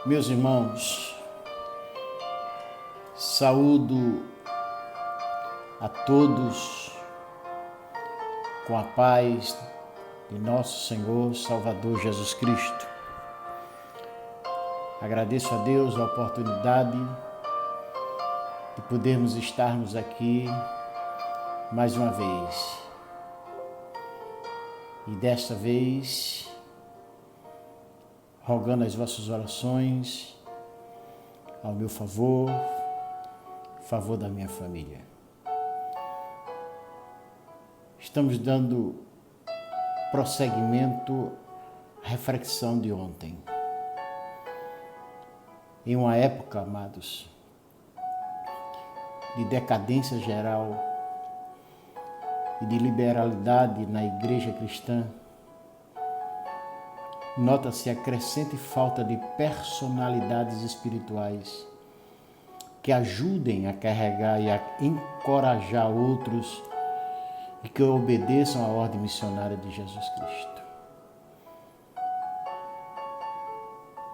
Meus irmãos, saúdo a todos com a paz de nosso Senhor Salvador Jesus Cristo. Agradeço a Deus a oportunidade de podermos estarmos aqui mais uma vez. E desta vez, rogando as vossas orações ao meu favor da minha família. Estamos dando prosseguimento à reflexão de ontem. Em uma época, amados, de decadência geral e de liberalidade na igreja cristã, nota-se a crescente falta de personalidades espirituais que ajudem a carregar e a encorajar outros e que obedeçam à ordem missionária de Jesus Cristo.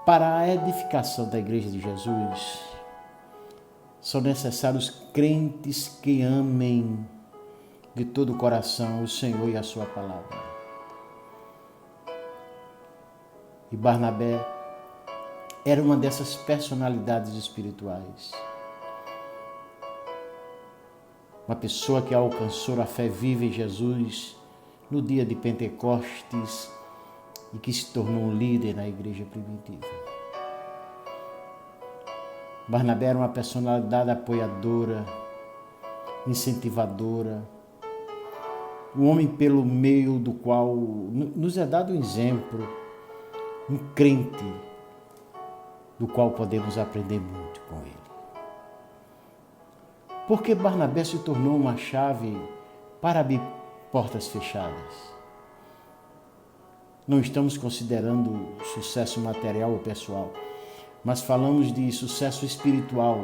Para a edificação da Igreja de Jesus, são necessários crentes que amem de todo o coração o Senhor e a sua palavra. E Barnabé era uma dessas personalidades espirituais. Uma pessoa que alcançou a fé viva em Jesus no dia de Pentecostes e que se tornou um líder na igreja primitiva. Barnabé era uma personalidade apoiadora, incentivadora, um homem pelo meio do qual nos é dado um exemplo, um crente do qual podemos aprender muito com ele. Porque Barnabé se tornou uma chave para abrir portas fechadas. Não estamos considerando sucesso material ou pessoal, mas falamos de sucesso espiritual,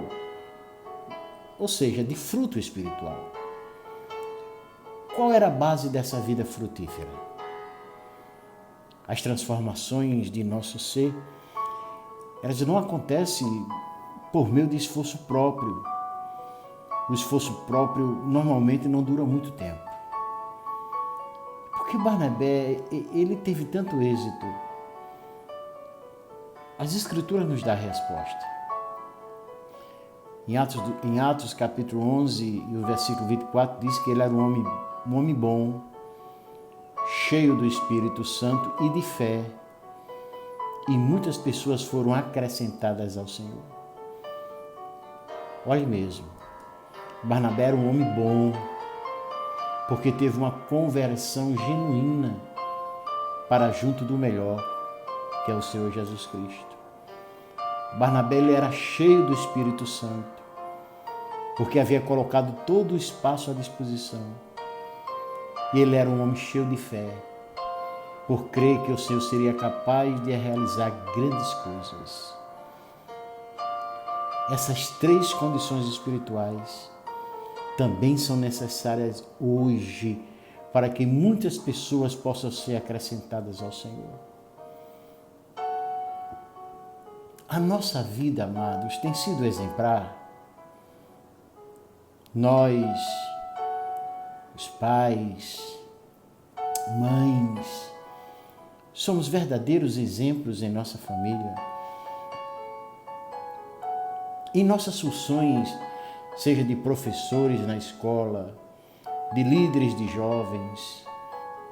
ou seja, de fruto espiritual. Qual era a base dessa vida frutífera? As transformações de nosso ser, elas não acontecem por meio de esforço próprio. O esforço próprio normalmente não dura muito tempo. Porque Barnabé, ele teve tanto êxito. As Escrituras nos dão a resposta. Em Atos capítulo 11 e o versículo 24 diz que ele era um homem bom, cheio do Espírito Santo e de fé. E muitas pessoas foram acrescentadas ao Senhor. Olhe mesmo, Barnabé era um homem bom, porque teve uma conversão genuína para junto do melhor, que é o Senhor Jesus Cristo. Barnabé ele era cheio do Espírito Santo, porque havia colocado todo o espaço à disposição. E ele era um homem cheio de fé, por crer que o Senhor seria capaz de realizar grandes coisas. Essas três condições espirituais também são necessárias hoje para que muitas pessoas possam ser acrescentadas ao Senhor. A nossa vida, amados, tem sido exemplar. Nós, os pais, mães, somos verdadeiros exemplos em nossa família. Em nossas funções, seja de professores na escola, de líderes de jovens,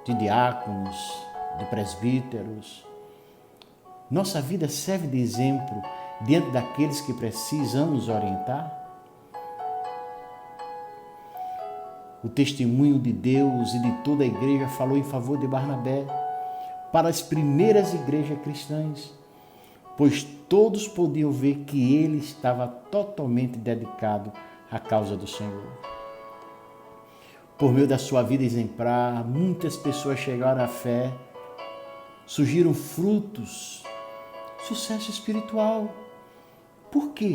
de diáconos, de presbíteros, nossa vida serve de exemplo diante daqueles que precisamos orientar? O testemunho de Deus e de toda a igreja falou em favor de Barnabé para as primeiras igrejas cristãs, pois todos podiam ver que ele estava totalmente dedicado à causa do Senhor. Por meio da sua vida exemplar, muitas pessoas chegaram à fé, surgiram frutos, sucesso espiritual. Por quê?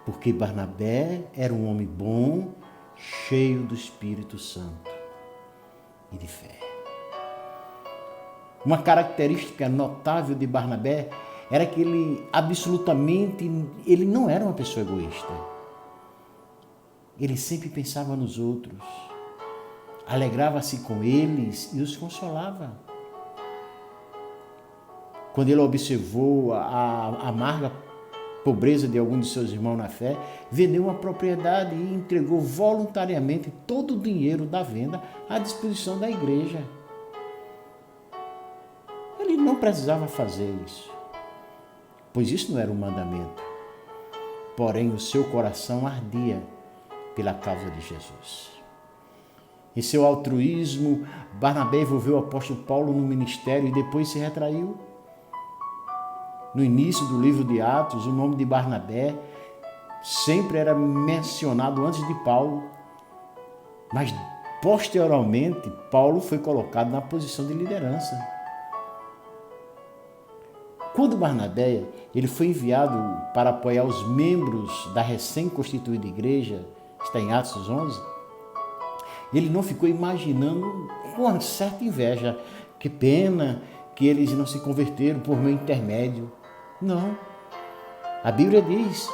Porque Barnabé era um homem bom, cheio do Espírito Santo e de fé. Uma característica notável de Barnabé era que ele não era uma pessoa egoísta. Ele sempre pensava nos outros, alegrava-se com eles e os consolava. Quando ele observou a amarga pobreza de algum de seus irmãos na fé, vendeu uma propriedade e entregou voluntariamente todo o dinheiro da venda à disposição da igreja. Ele não precisava fazer isso, pois isso não era um mandamento. Porém, o seu coração ardia pela causa de Jesus. Em seu altruísmo, Barnabé envolveu o apóstolo Paulo no ministério e depois se retraiu. No início do livro de Atos, o nome de Barnabé sempre era mencionado antes de Paulo, mas posteriormente Paulo foi colocado na posição de liderança. Quando Barnabé ele foi enviado para apoiar os membros da recém-constituída igreja, está em Atos 11, ele não ficou imaginando com uma certa inveja, que pena que eles não se converteram por meu intermédio. Não. A Bíblia diz: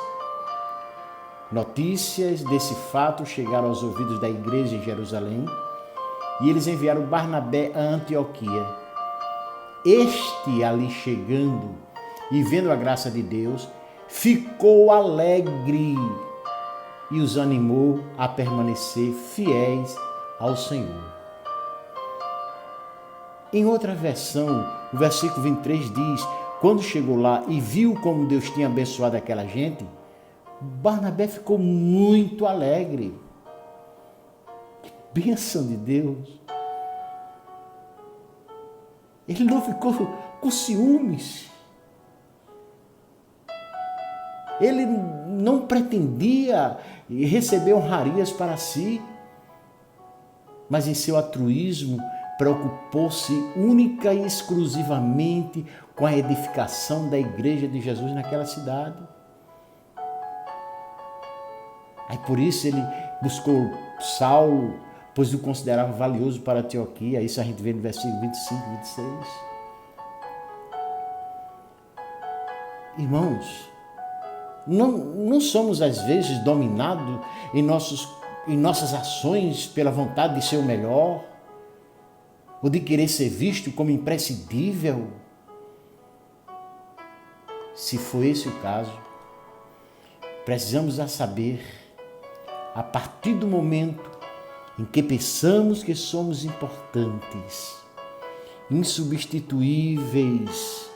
notícias desse fato chegaram aos ouvidos da igreja em Jerusalém e eles enviaram Barnabé a Antioquia. Este, ali chegando e vendo a graça de Deus, ficou alegre e os animou a permanecer fiéis ao Senhor. Em outra versão, o versículo 23 diz: quando chegou lá e viu como Deus tinha abençoado aquela gente, Barnabé ficou muito alegre. Que bênção de Deus! Ele não ficou com ciúmes. Ele não pretendia receber honrarias para si, mas em seu altruísmo preocupou-se única e exclusivamente com a edificação da igreja de Jesus naquela cidade. Aí por isso ele buscou Saulo, pois o considerava valioso para Antioquia. Isso a gente vê no versículo 25 e 26. Irmãos, não somos às vezes dominados em nossas ações pela vontade de ser o melhor, ou de querer ser visto como imprescindível? Se for esse o caso, precisamos saber, a partir do momento em que pensamos que somos importantes, insubstituíveis,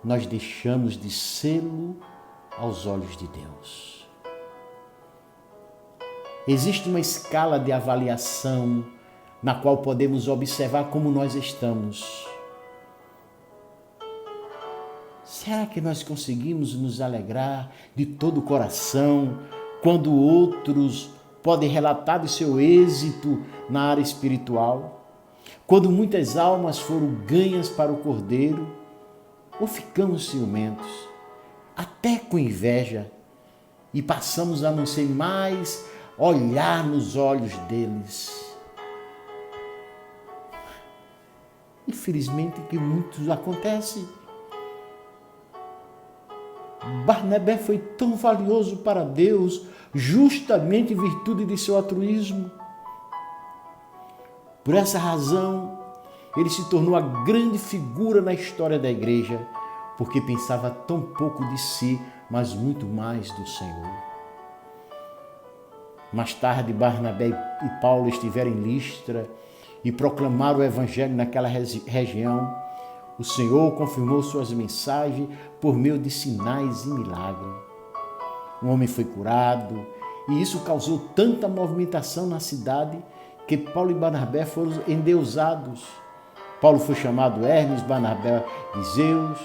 nós deixamos de sê-lo aos olhos de Deus. Existe uma escala de avaliação na qual podemos observar como nós estamos. Será que nós conseguimos nos alegrar de todo o coração quando outros podem relatar do seu êxito na área espiritual? Quando muitas almas foram ganhas para o Cordeiro? Ou ficamos ciumentos, até com inveja, e passamos a não ser mais olhar nos olhos deles? Infelizmente que muito acontece. Barnabé foi tão valioso para Deus justamente em virtude de seu altruísmo. Por essa razão, ele se tornou a grande figura na história da igreja, porque pensava tão pouco de si, mas muito mais do Senhor. Mais tarde, Barnabé e Paulo estiveram em Listra e proclamaram o evangelho naquela região. O Senhor confirmou suas mensagens por meio de sinais e milagres. Um homem foi curado e isso causou tanta movimentação na cidade que Paulo e Barnabé foram endeusados. Paulo foi chamado Hermes, Barnabé de Zeus.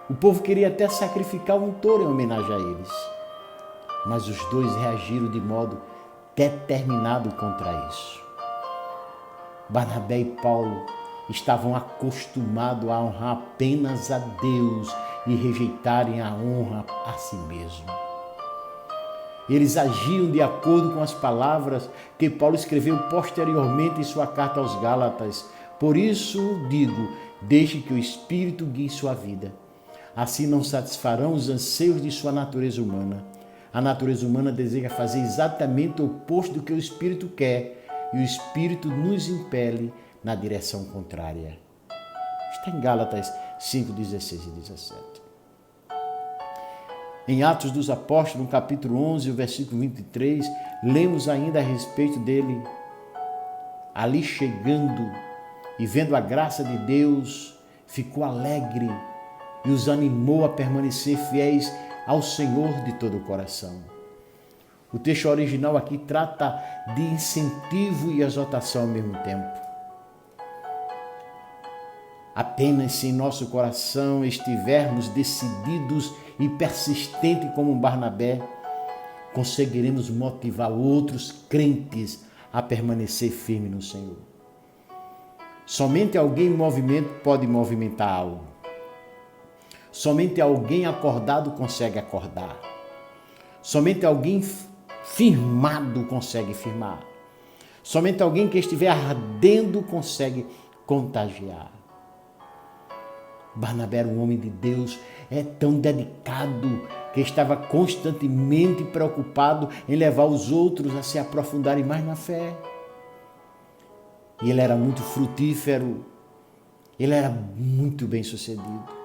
O povo queria até sacrificar um touro em homenagem a eles. Mas os dois reagiram de modo determinado contra isso. Barnabé e Paulo estavam acostumados a honrar apenas a Deus e rejeitarem a honra a si mesmo. Eles agiam de acordo com as palavras que Paulo escreveu posteriormente em sua carta aos Gálatas. Por isso digo, deixe que o Espírito guie sua vida. Assim não satisfarão os anseios de sua natureza humana. A natureza humana deseja fazer exatamente o oposto do que o Espírito quer, e o Espírito nos impele na direção contrária. Está em Gálatas 5, 16 e 17. Em Atos dos Apóstolos, no capítulo 11, o versículo 23, lemos ainda a respeito dele. Ali chegando e vendo a graça de Deus, ficou alegre e os animou a permanecer fiéis ao Senhor de todo o coração. O texto original aqui trata de incentivo e exortação ao mesmo tempo. Apenas se em nosso coração estivermos decididos e persistentes como Barnabé, conseguiremos motivar outros crentes a permanecer firme no Senhor. Somente alguém em movimento pode movimentar algo. Somente alguém acordado consegue acordar. Somente alguém firmado consegue firmar. Somente alguém que estiver ardendo consegue contagiar. Barnabé era um homem de Deus, é tão dedicado que estava constantemente preocupado em levar os outros a se aprofundarem mais na fé. E ele era muito frutífero, ele era muito bem-sucedido.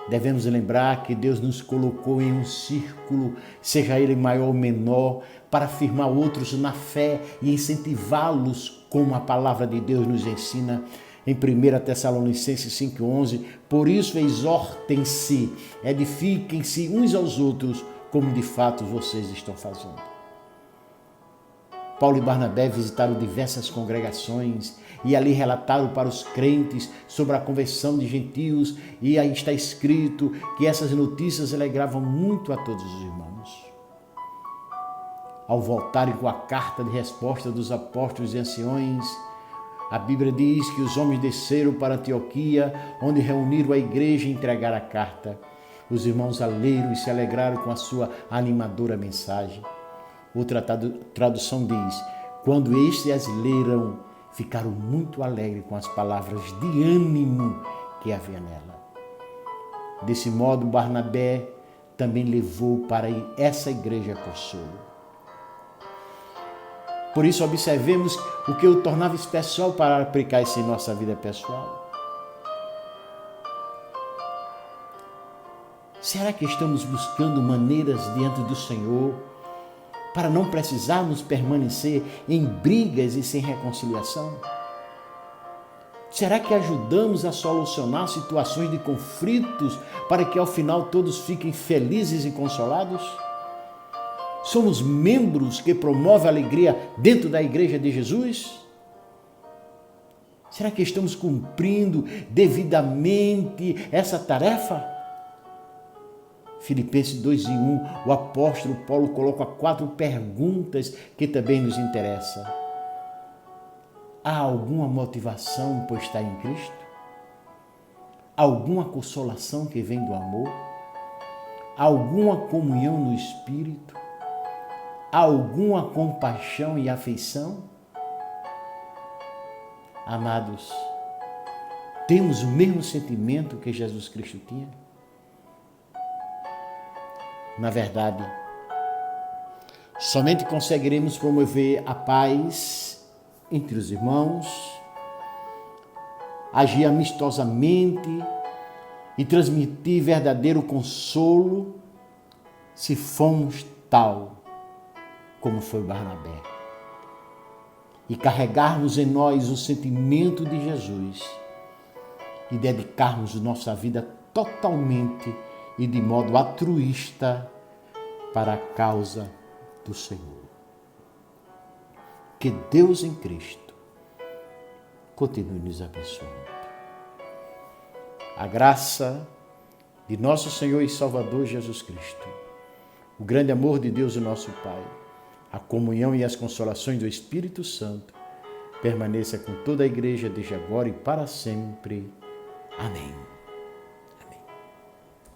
Devemos lembrar que Deus nos colocou em um círculo, seja ele maior ou menor, para firmar outros na fé e incentivá-los, como a palavra de Deus nos ensina em 1 Tessalonicenses 5,11. Por isso exortem-se, edifiquem-se uns aos outros, como de fato vocês estão fazendo. Paulo e Barnabé visitaram diversas congregações e ali relataram para os crentes sobre a conversão de gentios, e aí está escrito que essas notícias alegravam muito a todos os irmãos. Ao voltarem com a carta de resposta dos apóstolos e anciões, a Bíblia diz que os homens desceram para Antioquia, onde reuniram a igreja e entregaram a carta. Os irmãos a leram e se alegraram com a sua animadora mensagem. Outra tradução diz: quando estes as leram, ficaram muito alegres com as palavras de ânimo que havia nela. Desse modo, Barnabé também levou para essa igreja consolo. Por isso, observemos o que o tornava especial para aplicar isso em nossa vida pessoal. Será que estamos buscando maneiras diante do Senhor para não precisarmos permanecer em brigas e sem reconciliação? Será que ajudamos a solucionar situações de conflitos para que ao final todos fiquem felizes e consolados? Somos membros que promovem a alegria dentro da Igreja de Jesus? Será que estamos cumprindo devidamente essa tarefa? Filipenses 2:1, o apóstolo Paulo coloca 4 perguntas que também nos interessam. Há alguma motivação por estar em Cristo? Alguma consolação que vem do amor? Alguma comunhão no Espírito? Alguma compaixão e afeição? Amados, temos o mesmo sentimento que Jesus Cristo tinha? Na verdade, somente conseguiremos promover a paz entre os irmãos, agir amistosamente e transmitir verdadeiro consolo se formos tal como foi Barnabé, e carregarmos em nós o sentimento de Jesus e dedicarmos nossa vida totalmente e de modo altruísta para a causa do Senhor. Que Deus em Cristo continue nos abençoando. A graça de nosso Senhor e Salvador Jesus Cristo, o grande amor de Deus, o nosso Pai, a comunhão e as consolações do Espírito Santo permaneça com toda a igreja desde agora e para sempre. Amém.